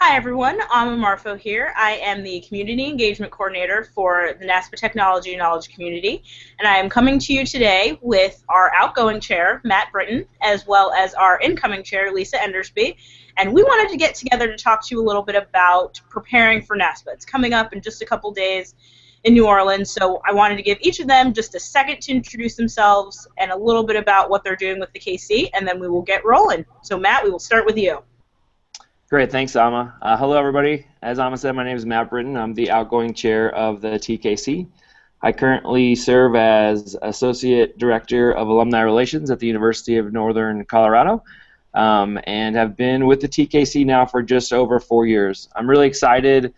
Hi everyone, Amma Marfo here. I am the Community Engagement Coordinator for the NASPA Technology Knowledge Community, and I am coming to you today with our outgoing chair, Matt Brinton, as well as our incoming chair, Lisa Endersby, and we wanted to get together to talk to you a little bit about preparing for NASPA. It's coming up in just a couple days in New Orleans, so I wanted to give each of them just a second to introduce themselves and a little bit about what they're doing with the KC, and then we will get rolling. So Matt, we will start with you. Great, thanks, Amma. Hello, everybody. As Amma said, my name is Matt Brinton. I'm the outgoing chair of the TKC. I currently serve as Associate Director of Alumni Relations at the University of Northern Colorado, and have been with the TKC now for just over 4 years. I'm really excited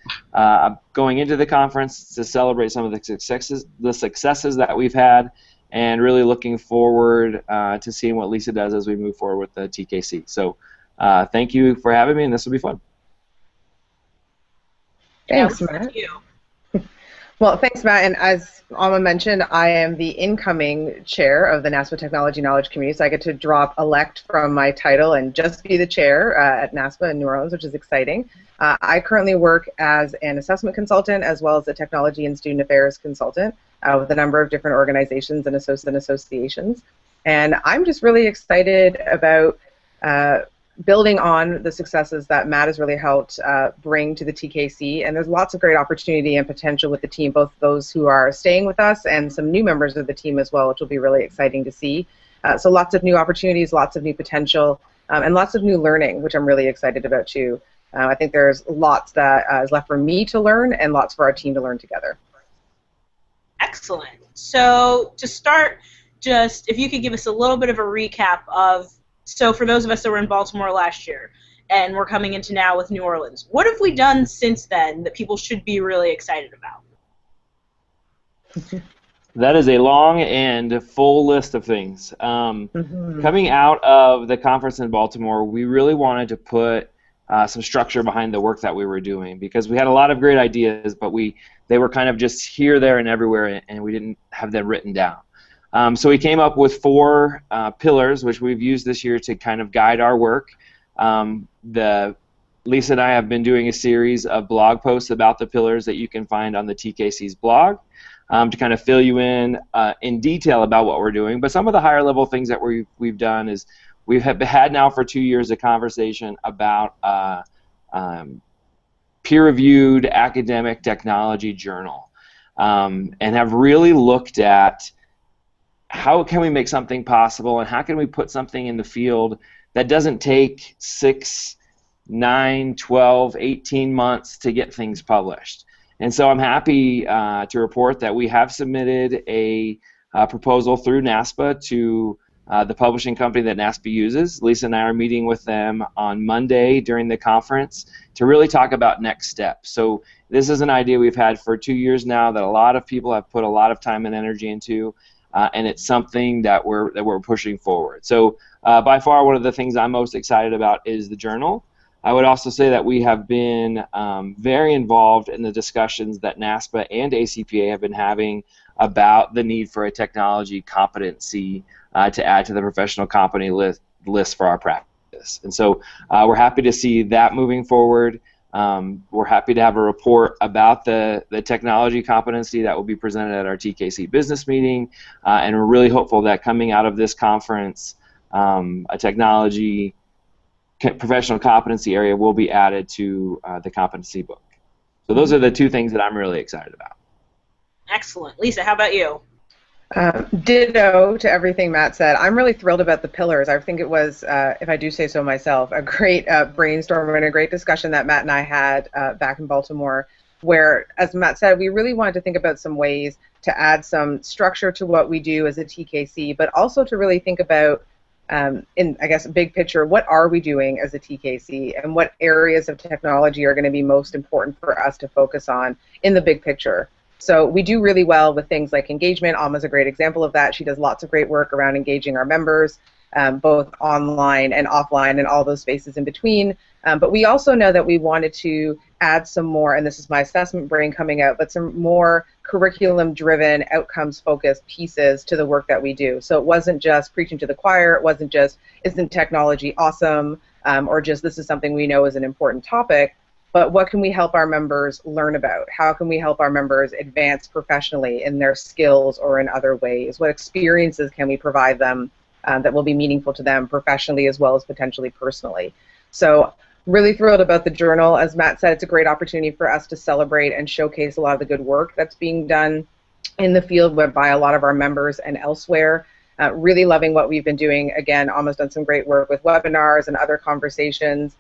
going into the conference to celebrate some of the successes that we've had, and really looking forward to seeing what Lisa does as we move forward with the TKC. So. Thank you for having me, and this will be fun. Thanks, Matt. Well, thanks, Matt. And as Amma mentioned, I am the incoming chair of the NASPA Technology Knowledge Community, so I get to elect from my title and just be the chair at NASPA in New Orleans, which is exciting. I currently work as an assessment consultant as well as a technology and student affairs consultant with a number of different organizations and associations. And I'm just really excited about building on the successes that Matt has really helped bring to the TKC, and there's lots of great opportunity and potential with the team, both those who are staying with us and some new members of the team as well, which will be really exciting to see. So lots of new opportunities, lots of new potential, and lots of new learning, which I'm really excited about too. I think there's lots that is left for me to learn and lots for our team to learn together. Excellent. So to start, just if you could give us a little bit of a recap of, so for those of us that were in Baltimore last year, and we're coming into now with New Orleans, what have we done since then that people should be really excited about? That is a long and full list of things. Coming out of the conference in Baltimore, we really wanted to put some structure behind the work that we were doing, because we had a lot of great ideas, but they were kind of just here, there, and everywhere, and we didn't have them written down. So we came up with 4 pillars, which we've used this year to kind of guide our work. Lisa and I have been doing a series of blog posts about the pillars that you can find on the TKC's blog to kind of fill you in detail about what we're doing. But some of the higher level things that we've done is we've had now for 2 years a conversation about peer-reviewed academic technology journal, and have really looked at how can we make something possible, and how can we put something in the field that doesn't take 6, 9, 12, 18 months to get things published. And so I'm happy to report that we have submitted a proposal through NASPA to the publishing company that NASPA uses. Lisa and I are meeting with them on Monday during the conference to really talk about next steps. So this is an idea we've had for 2 years now that a lot of people have put a lot of time and energy into. And it's something that we're pushing forward. So by far, one of the things I'm most excited about is the journal. I would also say that we have been very involved in the discussions that NASPA and ACPA have been having about the need for a technology competency to add to the professional competence list for our practice. And so we're happy to see that moving forward. We're happy to have a report about the technology competency that will be presented at our TKC business meeting, and we're really hopeful that coming out of this conference, a technology professional competency area will be added to the competency book. So those are the 2 things that I'm really excited about. Excellent. Lisa, how about you? Ditto to everything Matt said. I'm really thrilled about the pillars. I think it was, if I do say so myself, a great brainstorm and a great discussion that Matt and I had back in Baltimore, where, as Matt said, we really wanted to think about some ways to add some structure to what we do as a TKC, but also to really think about, in, I guess, a big picture, what are we doing as a TKC, and what areas of technology are going to be most important for us to focus on in the big picture. So we do really well with things like engagement. Amma's a great example of that. She does lots of great work around engaging our members, both online and offline and all those spaces in between. But we also know that we wanted to add some more, and this is my assessment brain coming out, but some more curriculum-driven, outcomes-focused pieces to the work that we do. So it wasn't just preaching to the choir. It wasn't just, isn't technology awesome, or just this is something we know is an important topic. but what can we help our members learn about? How can we help our members advance professionally in their skills or in other ways? What experiences can we provide them that will be meaningful to them professionally as well as potentially personally? So really thrilled about the journal. As Matt said, it's a great opportunity for us to celebrate and showcase a lot of the good work that's being done in the field by a lot of our members and elsewhere. Really loving what we've been doing. Again, almost done some great work with webinars and other conversations.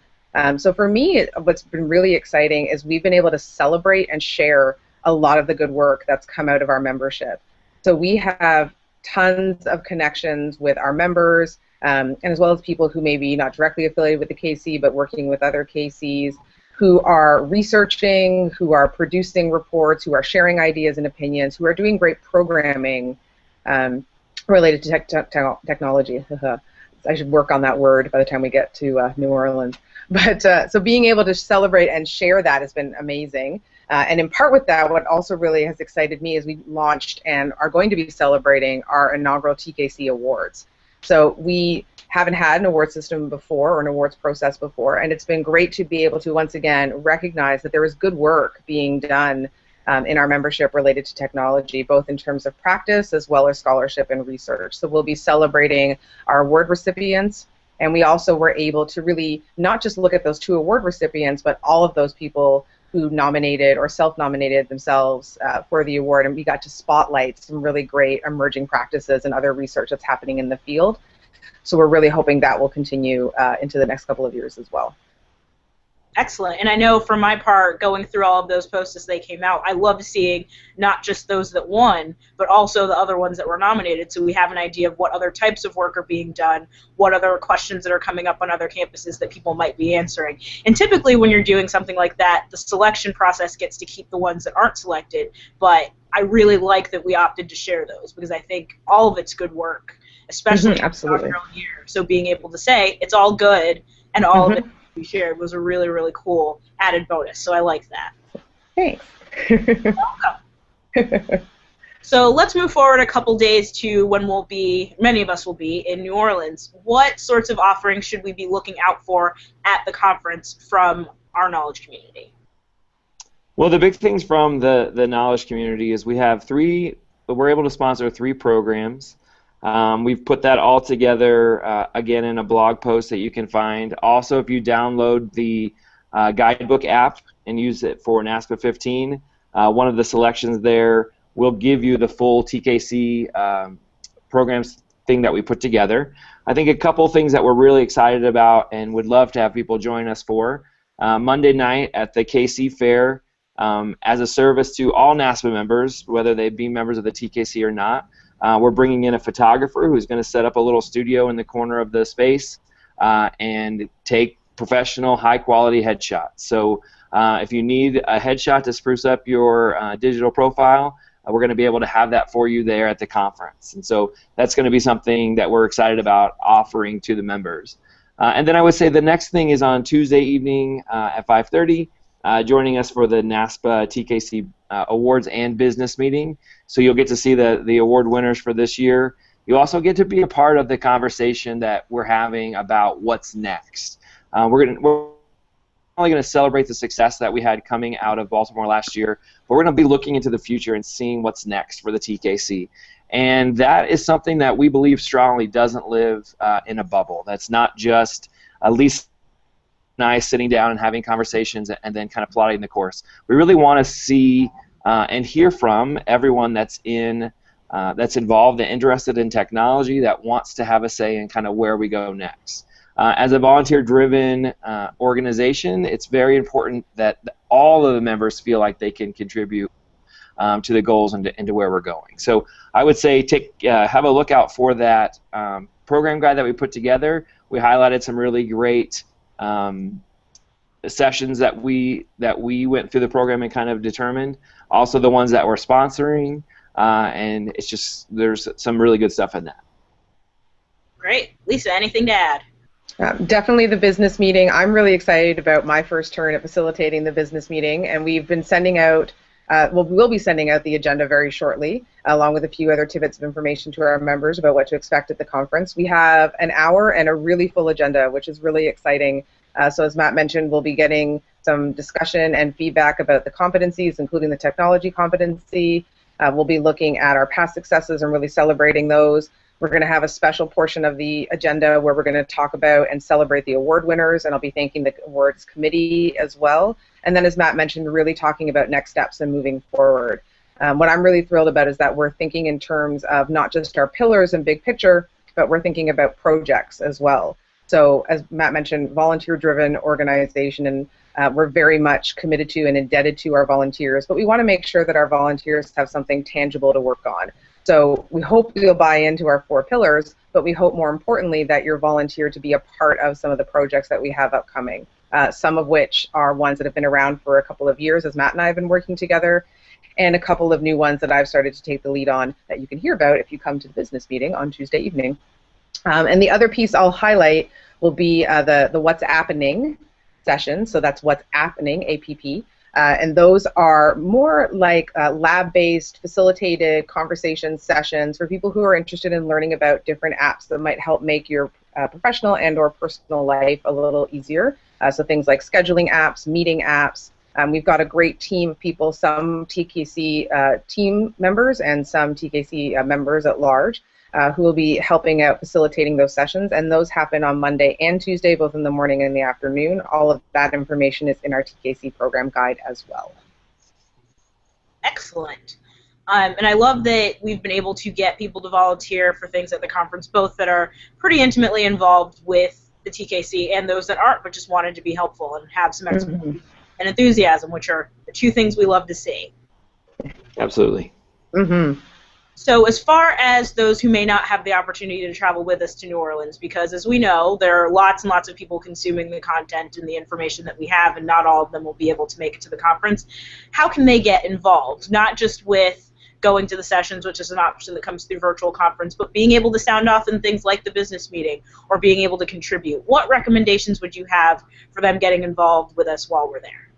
So for me, what's been really exciting is we've been able to celebrate and share a lot of the good work that's come out of our membership. So we have tons of connections with our members, and as well as people who may be not directly affiliated with the KC, but working with other KCs, who are researching, who are producing reports, who are sharing ideas and opinions, who are doing great programming related to technology. I should work on that word by the time we get to New Orleans. But so being able to celebrate and share that has been amazing. And in part with that, what also really has excited me is we launched and are going to be celebrating our inaugural TKC Awards. So we haven't had an award system before or an awards process before, and it's been great to be able to once again recognize that there is good work being done in our membership related to technology, both in terms of practice as well as scholarship and research. So we'll be celebrating our award recipients, and we also were able to really not just look at those 2 award recipients, but all of those people who nominated or self-nominated themselves for the award, and we got to spotlight some really great emerging practices and other research that's happening in the field. So we're really hoping that will continue into the next couple of years as well. Excellent. And I know for my part, going through all of those posts as they came out, I love seeing not just those that won, but also the other ones that were nominated, so we have an idea of what other types of work are being done, what other questions that are coming up on other campuses that people might be answering. And typically when you're doing something like that, the selection process gets to keep the ones that aren't selected, but I really like that we opted to share those because I think all of it's good work, especially absolutely. in our early year. So being able to say it's all good and all of it we shared was a really, really cool added bonus. So I like that. Thanks. Welcome. So let's move forward a couple days to when many of us will be in New Orleans. What sorts of offerings should we be looking out for at the conference from our knowledge community? Well, the big things from the knowledge community is we're able to sponsor 3 programs. We've put that all together, again, in a blog post that you can find. Also, if you download the guidebook app and use it for NASPA 15, one of the selections there will give you the full TKC programs thing that we put together. I think a couple things that we're really excited about and would love to have people join us for. Monday night at the KC Fair, as a service to all NASPA members, whether they be members of the TKC or not, we're bringing in a photographer who's going to set up a little studio in the corner of the space and take professional, high-quality headshots. So if you need a headshot to spruce up your digital profile, we're going to be able to have that for you there at the conference. And so that's going to be something that we're excited about offering to the members. And then I would say the next thing is on Tuesday evening at 5:30. Joining us for the NASPA TKC Awards and Business Meeting. So you'll get to see the award winners for this year. You also get to be a part of the conversation that we're having about what's next. We're only going to celebrate the success that we had coming out of Baltimore last year, but we're going to be looking into the future and seeing what's next for the TKC. And that is something that we believe strongly doesn't live in a bubble. That's not just Lisa nice sitting down and having conversations and then kind of plotting the course. We really want to see and hear from everyone that's involved and interested in technology, that wants to have a say in kind of where we go next. As a volunteer-driven organization, it's very important that all of the members feel like they can contribute to the goals and to where we're going. So I would say have a look out for that program guide that we put together. We highlighted some really great sessions that we went through the program and kind of determined. Also the ones that we're sponsoring, and it's just there's some really good stuff in that. Great. Lisa, anything to add? Definitely the business meeting. I'm really excited about my first turn at facilitating the business meeting, and we've been sending out we'll be sending out the agenda very shortly, along with a few other tidbits of information to our members about what to expect at the conference. We have an hour and a really full agenda, which is really exciting. So as Matt mentioned, we'll be getting some discussion and feedback about the competencies, including the technology competency. We'll be looking at our past successes and really celebrating those. We're going to have a special portion of the agenda where we're going to talk about and celebrate the award winners, and I'll be thanking the awards committee as well. And then, as Matt mentioned, really talking about next steps and moving forward. What I'm really thrilled about is that we're thinking in terms of not just our pillars and big picture, but we're thinking about projects as well. So, as Matt mentioned, volunteer-driven organization, and we're very much committed to and indebted to our volunteers, but we want to make sure that our volunteers have something tangible to work on. So we hope you'll buy into our 4 pillars, but we hope more importantly that you're volunteer to be a part of some of the projects that we have upcoming, some of which are ones that have been around for a couple of years, as Matt and I have been working together, and a couple of new ones that I've started to take the lead on that you can hear about if you come to the business meeting on Tuesday evening. And the other piece I'll highlight will be the What's Happening session. So that's What's Happening, APP. And those are more like lab-based, facilitated conversation sessions for people who are interested in learning about different apps that might help make your professional and or personal life a little easier. So things like scheduling apps, meeting apps. We've got a great team of people, some TKC team members and some TKC members at large, who will be helping out facilitating those sessions, and those happen on Monday and Tuesday, both in the morning and the afternoon. All of that information is in our TKC program guide as well. Excellent. And I love that we've been able to get people to volunteer for things at the conference, both that are pretty intimately involved with the TKC and those that aren't, but just wanted to be helpful and have some expertise and enthusiasm, which are the 2 things we love to see. Absolutely. So as far as those who may not have the opportunity to travel with us to New Orleans, because as we know, there are lots and lots of people consuming the content and the information that we have, and not all of them will be able to make it to the conference, how can they get involved? Not just with going to the sessions, which is an option that comes through virtual conference, but being able to sound off in things like the business meeting or being able to contribute. What recommendations would you have for them getting involved with us while we're there?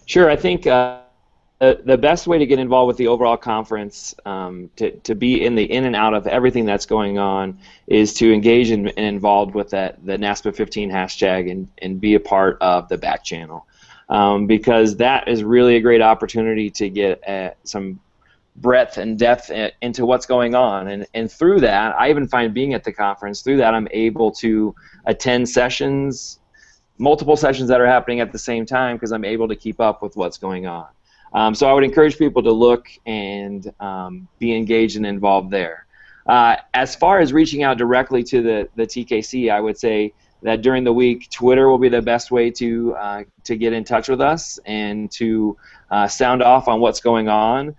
Sure, I think the best way to get involved with the overall conference, to be in and out of everything that's going on, is to engage and involved with the NASPA 15 hashtag and be a part of the back channel, because that is really a great opportunity to get some breadth and depth into what's going on, and through that, I even find being at the conference, through that I'm able to attend sessions, multiple sessions that are happening at the same time, because I'm able to keep up with what's going on. So I would encourage people to look and be engaged and involved there. As far as reaching out directly to the TKC, I would say that during the week, Twitter will be the best way to get in touch with us and to sound off on what's going on.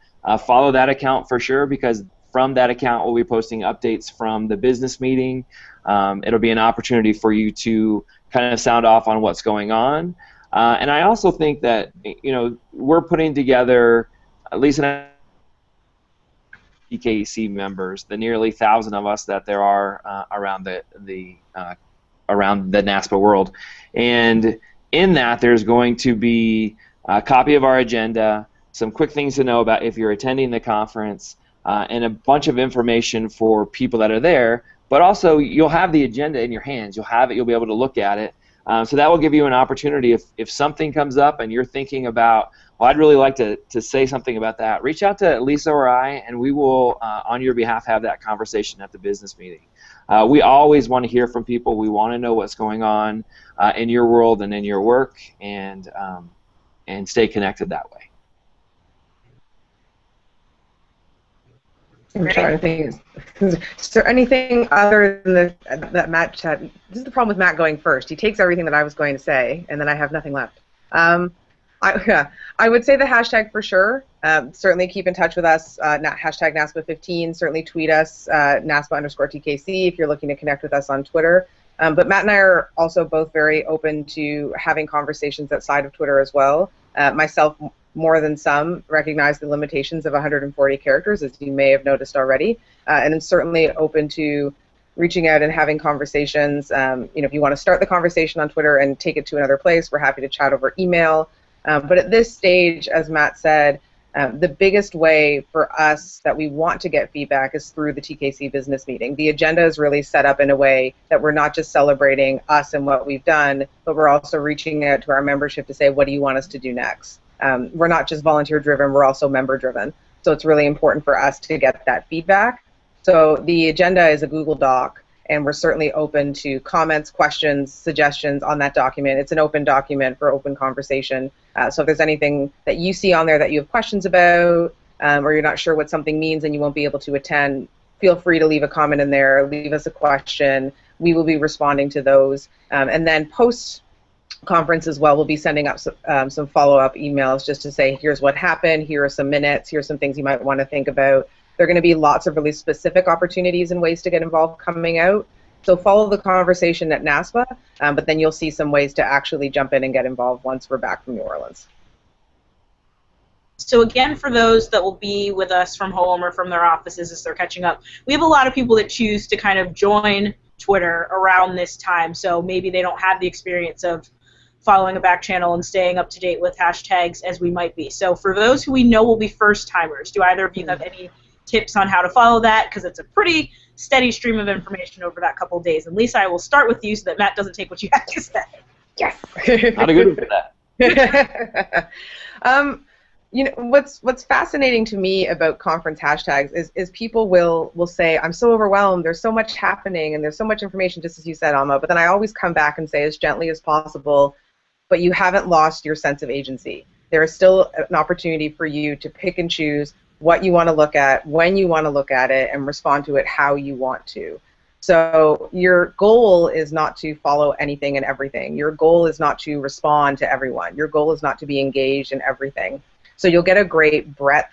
Follow that account for sure, because from that account we'll be posting updates from the business meeting. It'll be an opportunity for you to kind of sound off on what's going on. And I also think that, we're putting together, Lisa and I, TKC members, the nearly 1,000 of us that there are around the NASPA world, and in that there's going to be a copy of our agenda, some quick things to know about if you're attending the conference, and a bunch of information for people that are there. But also, you'll have the agenda in your hands. You'll have it. You'll be able to look at it. So that will give you an opportunity. If something comes up and you're thinking about, well, I'd really like to say something about that, reach out to Lisa or I, and we will, on your behalf, have that conversation at the business meeting. We always want to hear from people. We want to know what's going on in your world and in your work, and stay connected that way. I'm trying to think. Is there anything other than that Matt chat? This is the problem with Matt going first. He takes everything that I was going to say, and then I have nothing left. I would say the hashtag for sure. Certainly keep in touch with us. Hashtag NASPA15. Certainly tweet us, NASPA_TKC, if you're looking to connect with us on Twitter. But Matt and I are also both very open to having conversations outside of Twitter as well. Myself, more than some, recognize the limitations of 140 characters, as you may have noticed already, and I'm certainly open to reaching out and having conversations. If you want to start the conversation on Twitter and take it to another place, we're happy to chat over email. But at this stage, as Matt said, The biggest way for us that we want to get feedback is through the TKC business meeting. The agenda is really set up in a way that we're not just celebrating us and what we've done, but we're also reaching out to our membership to say, what do you want us to do next? We're not just volunteer driven, we're also member driven. So it's really important for us to get that feedback. So the agenda is a Google Doc, and we're certainly open to comments, questions, suggestions on that document. It's an open document for open conversation. So if there's anything that you see on there that you have questions about, or you're not sure what something means and you won't be able to attend, feel free to leave a comment in there, leave us a question. We will be responding to those. And then post-conference as well, we'll be sending up some follow-up emails just to say, here's what happened, here are some minutes, here's some things you might want to think about. There are going to be lots of really specific opportunities and ways to get involved coming out. So follow the conversation at NASPA, but then you'll see some ways to actually jump in and get involved once we're back from New Orleans. So again, for those that will be with us from home or from their offices as they're catching up, we have a lot of people that choose to kind of join Twitter around this time. So maybe they don't have the experience of following a back channel and staying up to date with hashtags as we might be. So for those who we know will be first timers, do either of you have any tips on how to follow that? Because it's a pretty steady stream of information over that couple of days. And Lisa, I will start with you so that Matt doesn't take what you have to say. Yes. Not a good one for that. You know, what's fascinating to me about conference hashtags is people will say, I'm so overwhelmed, there's so much happening, and there's so much information, just as you said, Amma, but then I always come back and say as gently as possible, but you haven't lost your sense of agency. There is still an opportunity for you to pick and choose what you want to look at, when you want to look at it, and respond to it how you want to. So your goal is not to follow anything and everything. Your goal is not to respond to everyone. Your goal is not to be engaged in everything. So you'll get a great breadth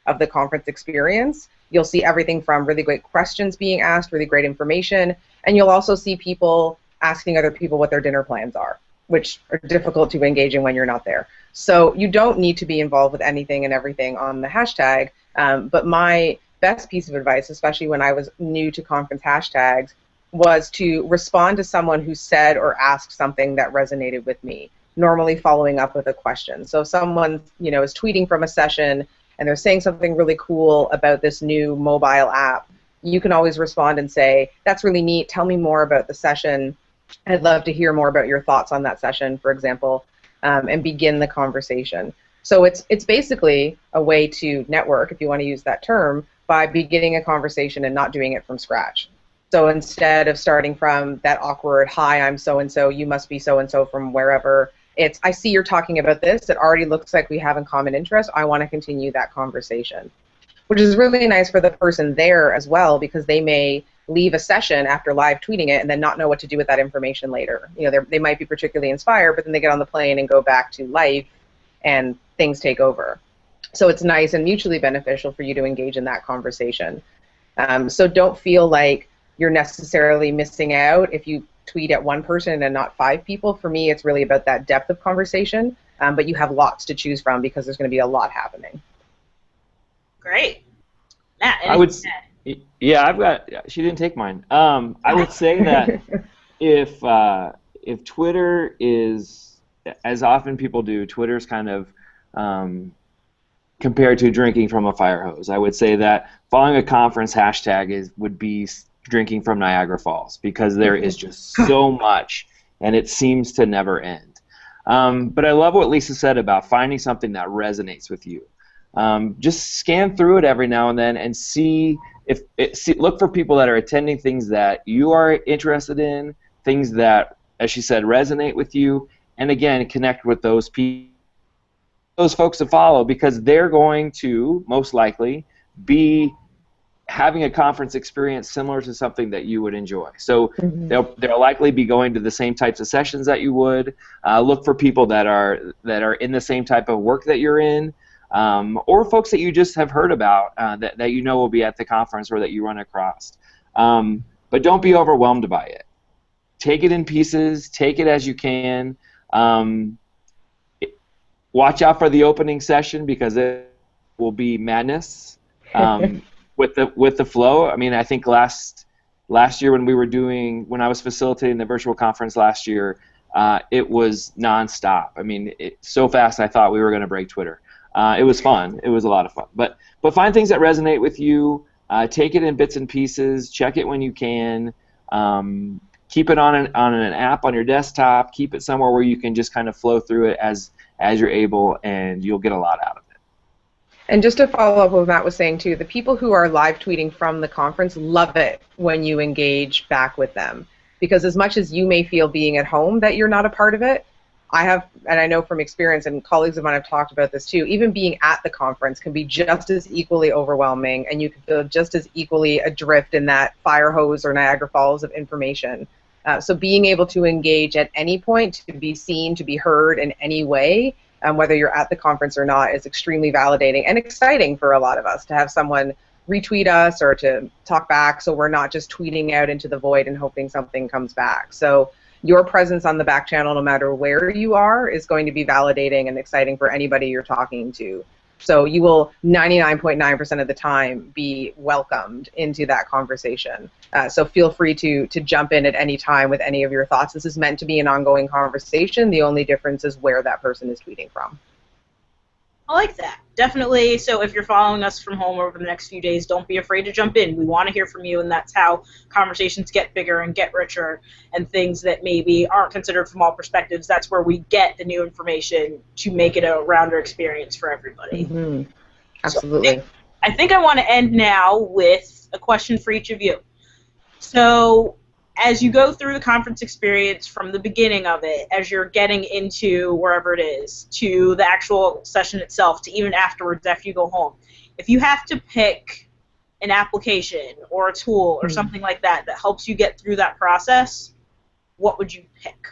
of the conference experience. You'll see everything from really great questions being asked, really great information, and you'll also see people asking other people what their dinner plans are, which are difficult to engage in when you're not there. So you don't need to be involved with anything and everything on the hashtag, but my best piece of advice, especially when I was new to conference hashtags, was to respond to someone who said or asked something that resonated with me, normally following up with a question. So if someone, is tweeting from a session and they're saying something really cool about this new mobile app, you can always respond and say, that's really neat, tell me more about the session. I'd love to hear more about your thoughts on that session, for example, and begin the conversation. So it's basically a way to network, if you want to use that term, by beginning a conversation and not doing it from scratch. So instead of starting from that awkward, hi, I'm so-and-so, you must be so-and-so from wherever, it's, I see you're talking about this, it already looks like we have a common interest, I want to continue that conversation. Which is really nice for the person there as well, because they may leave a session after live tweeting it and then not know what to do with that information later. They might be particularly inspired, but then they get on the plane and go back to life and things take over. So it's nice and mutually beneficial for you to engage in that conversation. So don't feel like you're necessarily missing out if you tweet at one person and not 5 people. For me, it's really about that depth of conversation, but you have lots to choose from because there's going to be a lot happening. Great. Matt, I've got, she didn't take mine. I would say that if Twitter is, as often people do, Twitter's kind of compared to drinking from a fire hose. I would say that following a conference hashtag would be drinking from Niagara Falls, because there is just so much and it seems to never end. But I love what Lisa said about finding something that resonates with you. Just scan through it every now and then and look for people that are attending things that you are interested in, things that, as she said, resonate with you, and again, connect with those people, those folks to follow, because they're going to most likely be having a conference experience similar to something that you would enjoy. So they'll likely be going to the same types of sessions that you would. Look for people that are in the same type of work that you're in, or folks that you just have heard about that you know will be at the conference or that you run across. But don't be overwhelmed by it. Take it in pieces. Take it as you can. Watch out for the opening session, because it will be madness. With the flow. I mean, I think last year when I was facilitating the virtual conference last year, it was nonstop. I mean, so fast I thought we were going to break Twitter. It was fun. It was a lot of fun. But find things that resonate with you. Take it in bits and pieces. Check it when you can. Keep it on an app on your desktop. Keep it somewhere where you can just kind of flow through it as you're able, and you'll get a lot out of it. And just to follow up what Matt was saying too, the people who are live tweeting from the conference love it when you engage back with them, because as much as you may feel being at home that you're not a part of it, I have, and I know from experience, and colleagues of mine have talked about this too, even being at the conference can be just as equally overwhelming, and you can feel just as equally adrift in that fire hose or Niagara Falls of information. So being able to engage at any point, to be seen, to be heard in any way, whether you're at the conference or not, is extremely validating and exciting for a lot of us to have someone retweet us or to talk back, so we're not just tweeting out into the void and hoping something comes back. So your presence on the back channel, no matter where you are, is going to be validating and exciting for anybody you're talking to. So you will 99.9% of the time be welcomed into that conversation. So feel free to jump in at any time with any of your thoughts. This is meant to be an ongoing conversation. The only difference is where that person is tweeting from. I like that. Definitely. So if you're following us from home over the next few days, don't be afraid to jump in. We want to hear from you, and that's how conversations get bigger and get richer, and things that maybe aren't considered from all perspectives, that's where we get the new information to make it a rounder experience for everybody. Mm-hmm. Absolutely. So I think I want to end now with a question for each of you. So as you go through the conference experience from the beginning of it, as you're getting into wherever it is, to the actual session itself, to even afterwards after you go home, if you have to pick an application or a tool or something like that that helps you get through that process, what would you pick?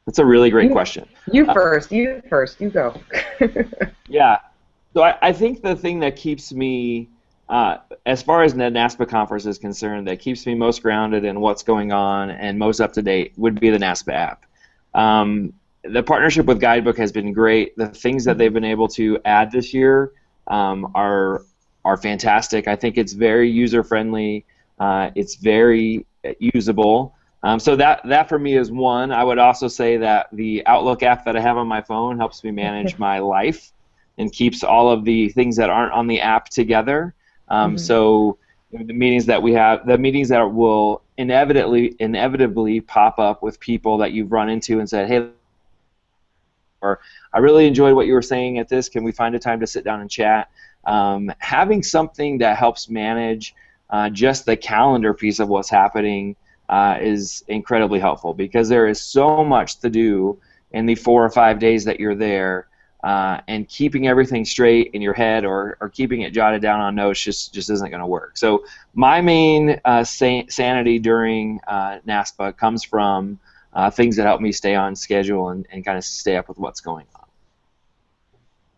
That's a really great question. You first, you go. Yeah. So I think the thing that keeps me, as far as the NASPA conference is concerned, that keeps me most grounded in what's going on and most up to date would be the NASPA app. The partnership with Guidebook has been great. The things that they've been able to add this year are fantastic. I think it's very user friendly. It's very usable. So that for me is one. I would also say that the Outlook app that I have on my phone helps me manage my life and keeps all of the things that aren't on the app together. So the meetings that we have, the meetings that will inevitably pop up with people that you've run into and said, hey, or I really enjoyed what you were saying at this, can we find a time to sit down and chat? Having something that helps manage just the calendar piece of what's happening is incredibly helpful, because there is so much to do in the 4 or 5 days that you're there. And keeping everything straight in your head or keeping it jotted down on notes just isn't going to work. So my main sanity during NASPA comes from things that help me stay on schedule and kind of stay up with what's going on.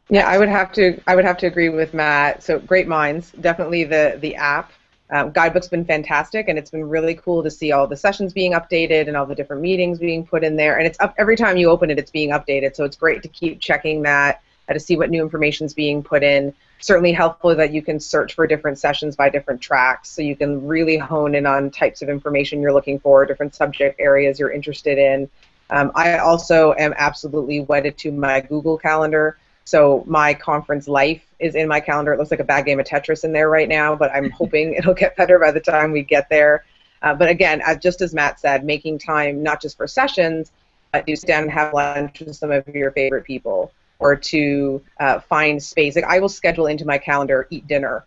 Yeah, I would have to agree with Matt. So great minds. Definitely the app. Guidebook's been fantastic, and it's been really cool to see all the sessions being updated and all the different meetings being put in there. And it's up every time you open it, it's being updated. So it's great to keep checking that, to see what new information is being put in. Certainly helpful that you can search for different sessions by different tracks, so you can really hone in on types of information you're looking for, different subject areas you're interested in. I also am absolutely wedded to my Google Calendar. So my conference life is in my calendar. It looks like a bad game of Tetris in there right now, but I'm hoping it'll get better by the time we get there. But again, just as Matt said, making time not just for sessions, but to sit down and have lunch with some of your favorite people, or to find space. Like, I will schedule into my calendar eat dinner,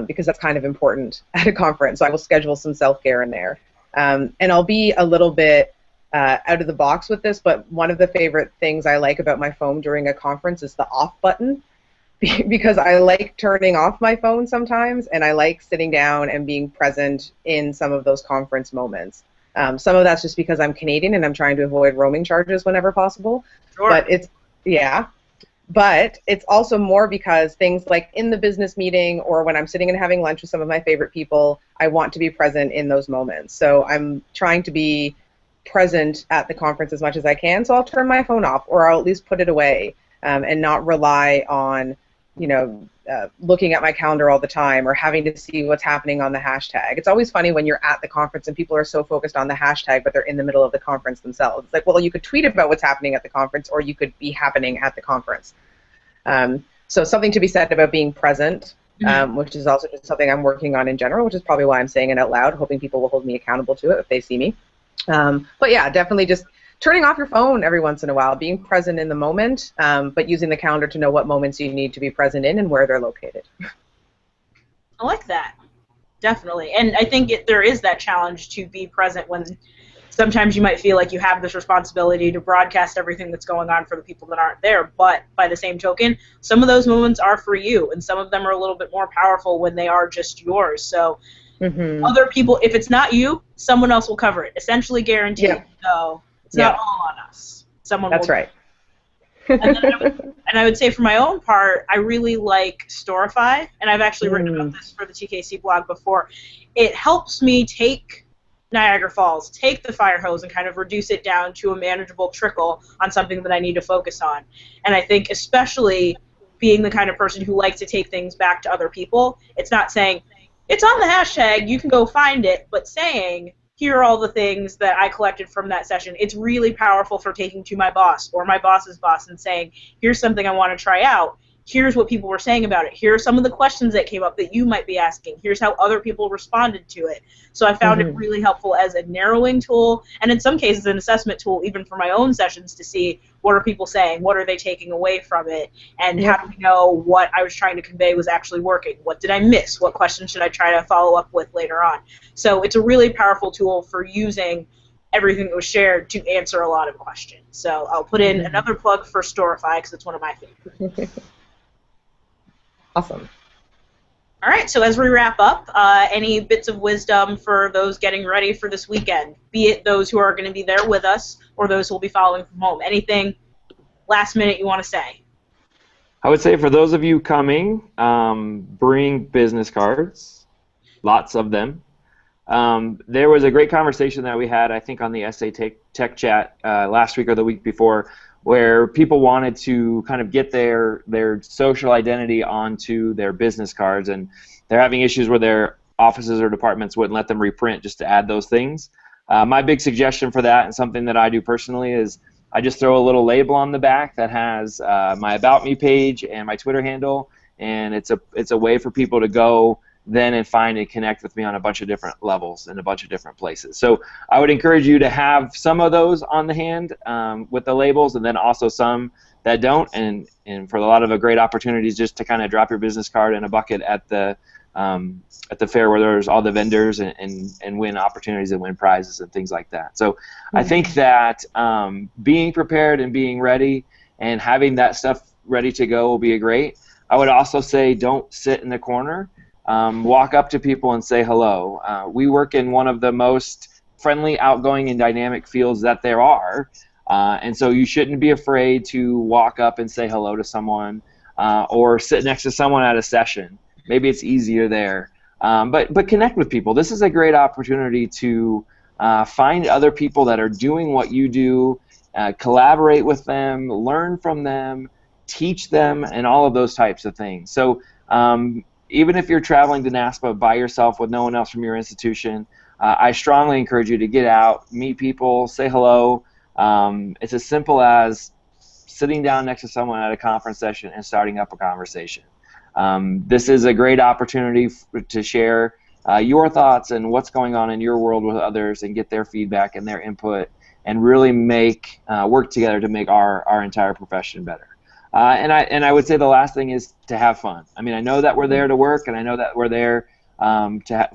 because that's kind of important at a conference. So I will schedule some self-care in there. And I'll be a little bit out of the box with this, but one of the favorite things I like about my phone during a conference is the off button, because I like turning off my phone sometimes, and I like sitting down and being present in some of those conference moments. Some of that's just because I'm Canadian and I'm trying to avoid roaming charges whenever possible. Sure. But it's also more because things like in the business meeting or when I'm sitting and having lunch with some of my favorite people, I want to be present in those moments. So I'm trying to be present at the conference as much as I can, so I'll turn my phone off, or I'll at least put it away, and not rely on looking at my calendar all the time or having to see what's happening on the hashtag. It's always funny when you're at the conference and people are so focused on the hashtag, but they're in the middle of the conference themselves. It's like, well, you could tweet about what's happening at the conference, or you could be happening at the conference. So something to be said about being present, which is also just something I'm working on in general, which is probably why I'm saying it out loud, hoping people will hold me accountable to it if they see me. But yeah, definitely just turning off your phone every once in a while, being present in the moment, but using the calendar to know what moments you need to be present in and where they're located. I like that, definitely. And I think there is that challenge to be present when sometimes you might feel like you have this responsibility to broadcast everything that's going on for the people that aren't there, but by the same token, some of those moments are for you, and some of them are a little bit more powerful when they are just yours. So other people, if it's not you, someone else will cover it, essentially guaranteed. Yeah. So it's not all on us. Someone That's will. right. And I would say for my own part, I really like Storify, and I've actually written about this for the TKC blog before. It helps me take Niagara Falls, take the fire hose, and kind of reduce it down to a manageable trickle on something that I need to focus on. And I think especially being the kind of person who likes to take things back to other people, it's not saying, it's on the hashtag, you can go find it, but saying, here are all the things that I collected from that session. It's really powerful for taking to my boss or my boss's boss and saying, here's something I want to try out. Here's what people were saying about it. Here are some of the questions that came up that you might be asking. Here's how other people responded to it. So I found it really helpful as a narrowing tool, and in some cases an assessment tool even for my own sessions to see what are people saying, what are they taking away from it, and how do we know what I was trying to convey was actually working? What did I miss? What questions should I try to follow up with later on? So it's a really powerful tool for using everything that was shared to answer a lot of questions. So I'll put in another plug for Storify because it's one of my favorites. Awesome. All right, so as we wrap up, any bits of wisdom for those getting ready for this weekend, be it those who are going to be there with us or those who will be following from home? Anything last minute you want to say? I would say for those of you coming, bring business cards, lots of them. There was a great conversation that we had, I think, on the SA Tech Chat last week or the week before, where people wanted to kind of get their social identity onto their business cards, and they're having issues where their offices or departments wouldn't let them reprint just to add those things. My big suggestion for that, and something that I do personally, is I just throw a little label on the back that has my About Me page and my Twitter handle, and it's a way for people to go then and find and connect with me on a bunch of different levels in a bunch of different places. So I would encourage you to have some of those on the hand with the labels, and then also some that don't, and for a lot of great opportunities just to kind of drop your business card in a bucket at the fair where there's all the vendors and win opportunities and win prizes and things like that. So I think that being prepared and being ready and having that stuff ready to go will be great. I would also say don't sit in the corner. Walk up to people and say hello. We work in one of the most friendly, outgoing, and dynamic fields that there are, and so you shouldn't be afraid to walk up and say hello to someone or sit next to someone at a session. Maybe it's easier there, but connect with people. This is a great opportunity to find other people that are doing what you do, collaborate with them, learn from them, teach them, and all of those types of things. So even if you're traveling to NASPA by yourself with no one else from your institution, I strongly encourage you to get out, meet people, say hello. It's as simple as sitting down next to someone at a conference session and starting up a conversation. This is a great opportunity to share your thoughts and what's going on in your world with others and get their feedback and their input and really work together to make our entire profession better. And I would say the last thing is to have fun. I mean, I know that we're there to work, and I know that we're there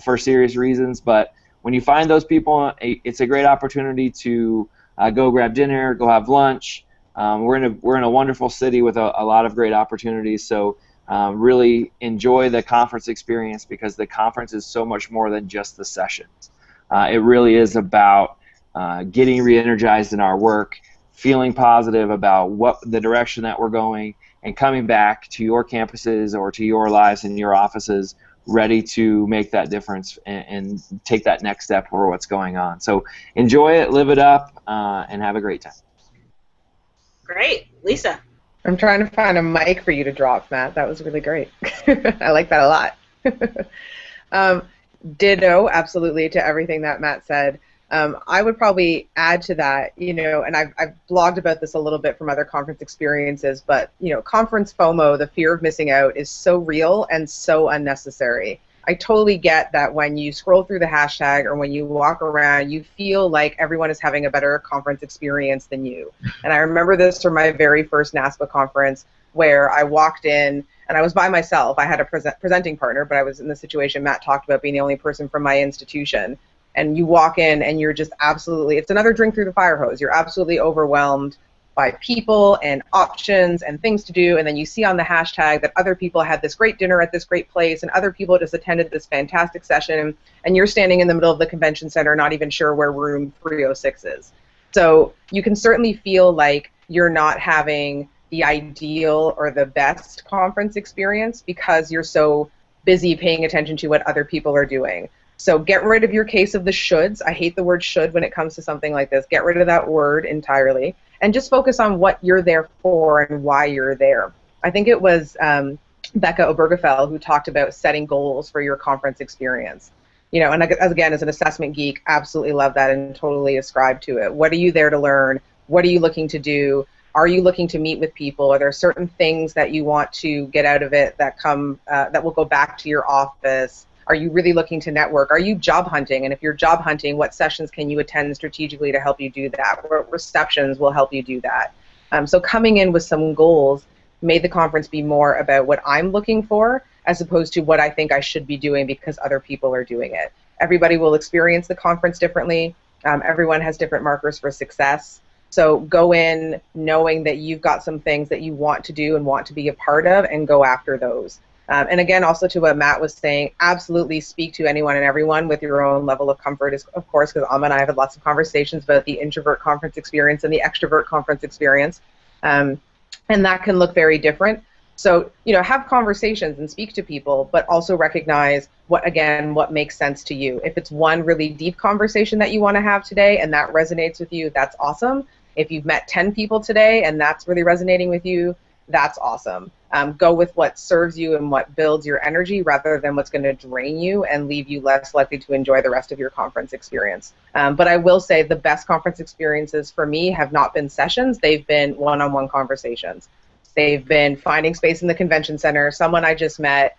for serious reasons, but when you find those people, it's a great opportunity to go grab dinner, go have lunch. We're in a wonderful city with a lot of great opportunities, so really enjoy the conference experience, because the conference is so much more than just the sessions. It really is about getting re-energized in our work, feeling positive about the direction that we're going, and coming back to your campuses or to your lives in your offices ready to make that difference and take that next step for what's going on. So enjoy it, live it up, and have a great time. Great. Lisa? I'm trying to find a mic for you to drop, Matt. That was really great. I like that a lot. Ditto, absolutely, to everything that Matt said. I would probably add to that, and I've blogged about this a little bit from other conference experiences, but, conference FOMO, the fear of missing out, is so real and so unnecessary. I totally get that when you scroll through the hashtag or when you walk around, you feel like everyone is having a better conference experience than you. And I remember this from my very first NASPA conference where I walked in and I was by myself. I had a presenting partner, but I was in the situation Matt talked about, being the only person from my institution. And you walk in and you're just absolutely, it's another drink through the fire hose. You're absolutely overwhelmed by people and options and things to do, and then you see on the hashtag that other people had this great dinner at this great place and other people just attended this fantastic session, and you're standing in the middle of the convention center not even sure where room 306 is. So you can certainly feel like you're not having the ideal or the best conference experience because you're so busy paying attention to what other people are doing. So get rid of your case of the shoulds. I hate the word should when it comes to something like this. Get rid of that word entirely and just focus on what you're there for and why you're there. I think it was Becca Obergefell who talked about setting goals for your conference experience. And again, as an assessment geek, absolutely love that and totally ascribe to it. What are you there to learn? What are you looking to do? Are you looking to meet with people? Are there certain things that you want to get out of it that that will go back to your office? Are you really looking to network? Are you job hunting? And if you're job hunting, what sessions can you attend strategically to help you do that? What receptions will help you do that? So coming in with some goals made the conference be more about what I'm looking for as opposed to what I think I should be doing because other people are doing it. Everybody will experience the conference differently. Everyone has different markers for success. So go in knowing that you've got some things that you want to do and want to be a part of and go after those. And again, also to what Matt was saying, absolutely speak to anyone and everyone with your own level of comfort, of course, because Amma and I have had lots of conversations about the introvert conference experience and the extrovert conference experience. And that can look very different. So, have conversations and speak to people, but also recognize what makes sense to you. If it's one really deep conversation that you want to have today and that resonates with you, that's awesome. If you've met 10 people today and that's really resonating with you, that's awesome. Go with what serves you and what builds your energy rather than what's going to drain you and leave you less likely to enjoy the rest of your conference experience. But I will say the best conference experiences for me have not been sessions. They've been one-on-one conversations. They've been finding space in the convention center. Someone I just met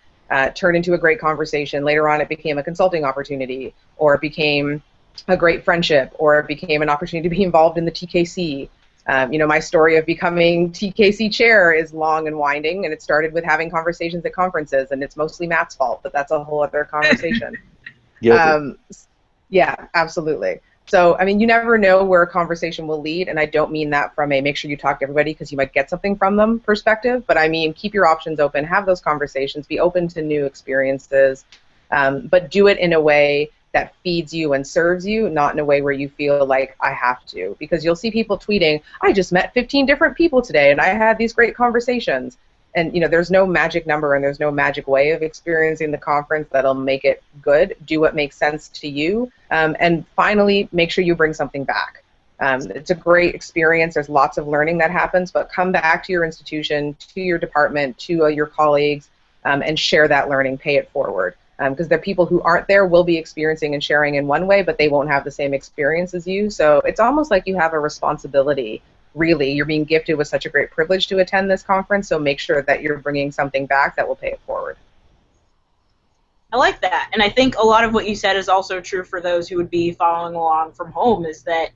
turned into a great conversation. Later on, it became a consulting opportunity, or it became a great friendship, or it became an opportunity to be involved in the TKC. My story of becoming TKC chair is long and winding, and it started with having conversations at conferences, and it's mostly Matt's fault, but that's a whole other conversation. Yeah, absolutely. So, you never know where a conversation will lead, and I don't mean that from a make sure you talk to everybody because you might get something from them perspective, but I mean keep your options open, have those conversations, be open to new experiences, but do it in a way that feeds you and serves you, not in a way where you feel like I have to. Because you'll see people tweeting, I just met 15 different people today and I had these great conversations. And there's no magic number and there's no magic way of experiencing the conference that'll make it good. Do what makes sense to you. And finally, make sure you bring something back. It's a great experience. There's lots of learning that happens, but come back to your institution, to your department, to your colleagues, and share that learning, pay it forward. Because the people who aren't there will be experiencing and sharing in one way, but they won't have the same experience as you. So it's almost like you have a responsibility, really. You're being gifted with such a great privilege to attend this conference, so make sure that you're bringing something back that will pay it forward. I like that. And I think a lot of what you said is also true for those who would be following along from home, is that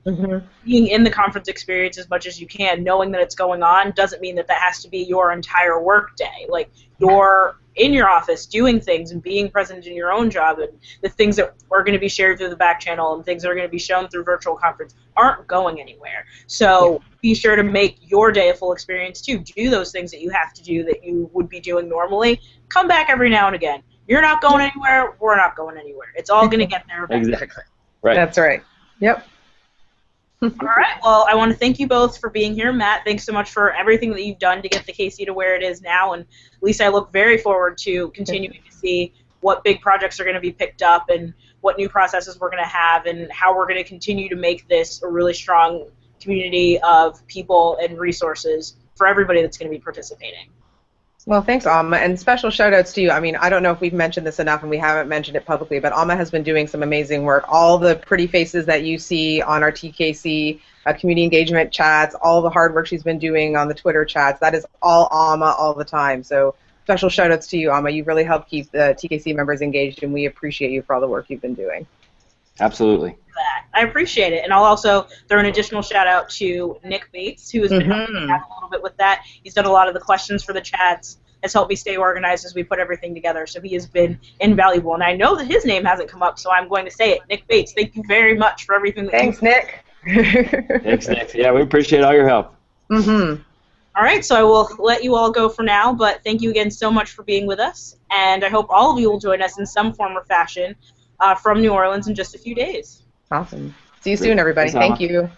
being in the conference experience as much as you can, knowing that it's going on, doesn't mean that that has to be your entire work day. Like, you're in your office doing things and being present in your own job, and the things that are going to be shared through the back channel and things that are going to be shown through virtual conference aren't going anywhere. So be sure to make your day a full experience too. Do those things that you have to do that you would be doing normally. Come back every now and again. You're not going anywhere. We're not going anywhere. It's all going to get there eventually. Exactly. Right. That's right. Yep. All right. Well, I want to thank you both for being here. Matt, thanks so much for everything that you've done to get the KC to where it is now. And Lisa, I look very forward to continuing to see what big projects are going to be picked up and what new processes we're going to have and how we're going to continue to make this a really strong community of people and resources for everybody that's going to be participating. Well, thanks, Amma, and special shout-outs to you. I mean, I don't know if we've mentioned this enough, and we haven't mentioned it publicly, but Amma has been doing some amazing work. All the pretty faces that you see on our TKC community engagement chats, all the hard work she's been doing on the Twitter chats, that is all Amma all the time. So special shout-outs to you, Amma. You've really helped keep the TKC members engaged, and we appreciate you for all the work you've been doing. Absolutely. I appreciate it, and I'll also throw an additional shout out to Nick Bates, who has been helping me out a little bit with that. He's done a lot of the questions for the chats, has helped me stay organized as we put everything together, so he has been invaluable. And I know that his name hasn't come up, so I'm going to say it. Nick Bates, thank you very much for everything that Thanks, Nick. Thanks, Nick. Yeah, we appreciate all your help. All right, so I will let you all go for now, but thank you again so much for being with us, and I hope all of you will join us in some form or fashion from New Orleans in just a few days. Awesome. See you soon, everybody. Thanks, Thank you.